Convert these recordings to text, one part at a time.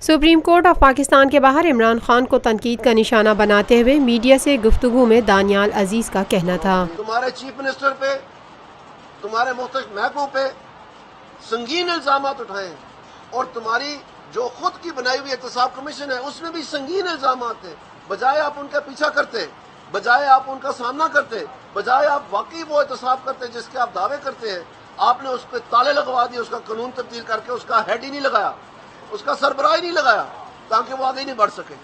Supreme court of Pakistan کے باہر عمران خان کو تنقید کا نشانہ بناتے ہوئے میڈیا سے گفتگو میں دانیال عزیز کا کہنا تھا، تمہارے چیف منسٹر پہ، تمہارے مختلف محکموں پہ سنگین الزامات اٹھائے ہیں، اور تمہاری جو خود کی بنائی ہوئی احتساب کمیشن ہے اس میں بھی سنگین الزامات ہیں۔ بجائے آپ ان کا پیچھا کرتے، بجائے آپ ان کا سامنا کرتے، بجائے آپ واقعی وہ احتساب کرتے جس کے آپ دعوے کرتے ہیں، آپ نے اس پہ تالے لگوا دیے، اس کا قانون تبدیل کر کے اس کا ہیڈ ہی نہیں لگایا، اس کا سربراہ ہی نہیں لگایا تاکہ وہ آگے نہیں بڑھ سکے۔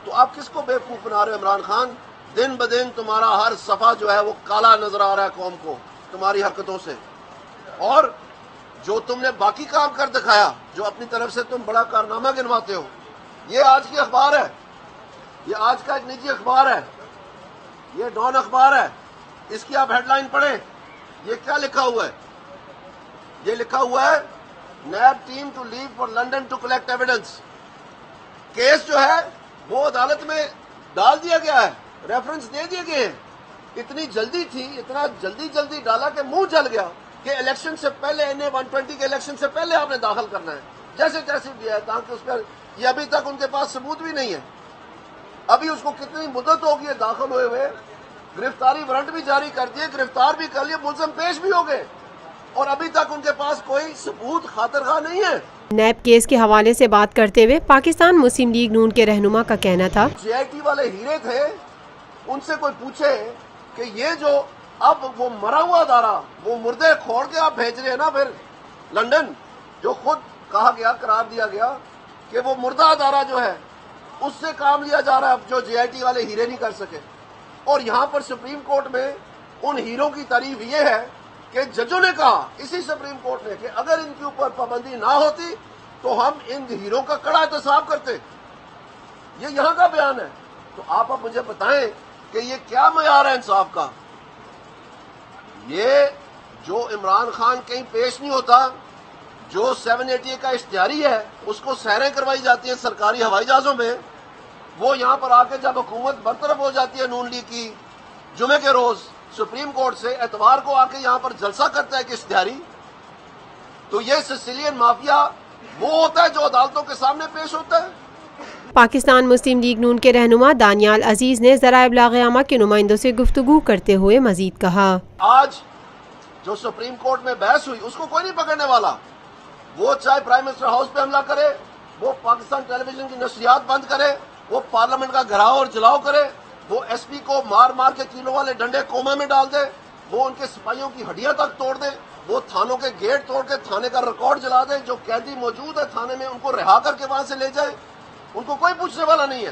تو آپ کس کو بیوقوف بنا رہے ہو عمران خان؟ دن بدن تمہارا ہر صفحہ جو ہے وہ کالا نظر آ رہا ہے قوم کو تمہاری حرکتوں سے، اور جو تم نے باقی کام کر دکھایا، جو اپنی طرف سے تم بڑا کارنامہ گنواتے ہو، یہ آج کی اخبار ہے، یہ آج کا ایک نجی اخبار ہے، یہ ڈان اخبار ہے، اس کی آپ ہیڈ لائن پڑھیں، یہ کیا لکھا ہوا ہے؟ یہ لکھا ہوا ہے NAB team to leave for London to collect evidence. Case جو ہے وہ عدالت میں ڈال دیا گیا ہے، ریفرنس دے دیے گئے ہیں۔ اتنی جلدی تھی، اتنا جلدی ڈالا کہ منہ جل گیا کہ الیکشن سے پہلے NA-120 کے الیکشن سے پہلے آپ نے داخل کرنا ہے، جیسے تیسے بھی ہے، تاکہ اس پر یہ ابھی تک ان کے پاس ثبوت بھی نہیں ہے۔ ابھی اس کو کتنی مدت ہوگی ہے داخل ہوئے، گرفتاری وارنٹ بھی جاری کر دیے، گرفتار بھی کر لیے، ملزم پیش بھی ہو گئے، اور ابھی تک ان کے پاس کوئی ثبوت خاطرخواہ نہیں ہے۔ نیب کیس کے حوالے سے بات کرتے ہوئے پاکستان مسلم لیگ نون کے رہنما کا کہنا تھا، JIT والے ہیرے تھے، ان سے کوئی پوچھے کہ یہ جو اب وہ مرا ہوا ادارہ، وہ مردے کھوڑ کے آپ بھیج رہے ہیں نا پھر لنڈن، جو خود کہا گیا، قرار دیا گیا کہ وہ مردہ ادارہ جو ہے اس سے کام لیا جا رہا ہے، جو JIT والے ہیرے نہیں کر سکے۔ اور یہاں پر سپریم کورٹ میں ان ہیروں کی تعریف یہ ہے کہ ججوں نے کہا، اسی سپریم کورٹ نے، کہ اگر ان کے اوپر پابندی نہ ہوتی تو ہم ان ہیروں کا کڑا احتساب کرتے۔ یہ یہاں کا بیان ہے۔ تو آپ اب مجھے بتائیں کہ یہ کیا معیار ہے انصاف کا؟ یہ جو عمران خان کہیں پیش نہیں ہوتا، جو 780 کا اشتہاری ہے اس کو سیریں کروائی جاتی ہیں سرکاری ہوائی جہازوں میں، وہ یہاں پر آ کے جب حکومت برطرف ہو جاتی ہے نون لیگ کی، جمعے کے روز سپریم کورٹ سے اتوار کو آ کے یہاں پر جلسہ کرتا ہے کہ اشتہاری، تو یہ سسیلین مافیا وہ ہوتا ہے جو عدالتوں کے سامنے پیش ہوتا ہے۔ پاکستان مسلم لیگ نون کے رہنما دانیال عزیز نے ذرائع ابلاغ عامہ کے نمائندوں سے گفتگو کرتے ہوئے مزید کہا، آج جو سپریم کورٹ میں بحث ہوئی اس کو کوئی نہیں پکڑنے والا، وہ چاہے پرائم منسٹر ہاؤس پہ حملہ کرے، وہ پاکستان ٹیلی ویژن کی نشریات بند کرے، وہ پارلیمنٹ کا گھراؤ اور جلاؤ کرے، وہ SP کو مار کے کیلوں والے ڈنڈے کوما میں ڈال دے، وہ ان کے سپاہیوں کی ہڈیاں تک توڑ دے، وہ تھانوں کے گیٹ توڑ کے تھانے کا ریکارڈ جلا دے، جو قیدی موجود ہے تھانے میں ان کو رہا کر کے وہاں سے لے جائے، ان کو کوئی پوچھنے والا نہیں ہے۔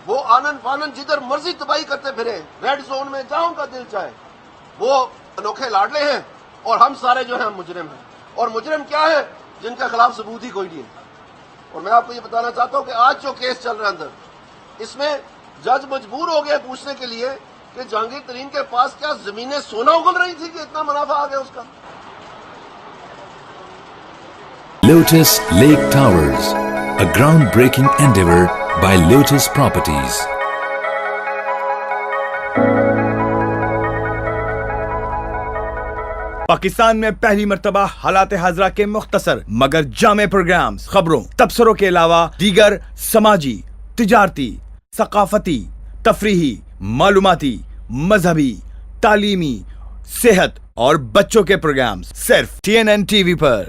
وہ آنن فانن جدھر مرضی تباہی کرتے پھرے، ریڈ زون میں جہاں ان کا دل چاہے، وہ انوکھے لاڈلے ہیں، اور ہم سارے جو ہیں مجرم ہیں۔ اور مجرم کیا ہے؟ جن کے خلاف ثبوت ہی کوئی نہیں ہے۔ اور میں آپ کو یہ بتانا چاہتا ہوں کہ آج جو کیس چل رہا ہے اندر، اس میں جج مجبور ہو گئے پوچھنے کے لیے کہ جہانگیر ترین کے پاس کیا زمینیں سونا اگل رہی تھی کہ اتنا منافع آ گیا اس کا۔ Lotus Lake Towers, a groundbreaking endeavor by Lotus Properties. Pakistan میں پہلی مرتبہ حالات حاضرہ کے مختصر مگر جامع پروگرامز، خبروں، تبصروں کے علاوہ دیگر سماجی، تجارتی، ثقافتی، تفریحی، معلوماتی، مذہبی، تعلیمی، صحت اور بچوں کے پروگرامز صرف TNN TV پر۔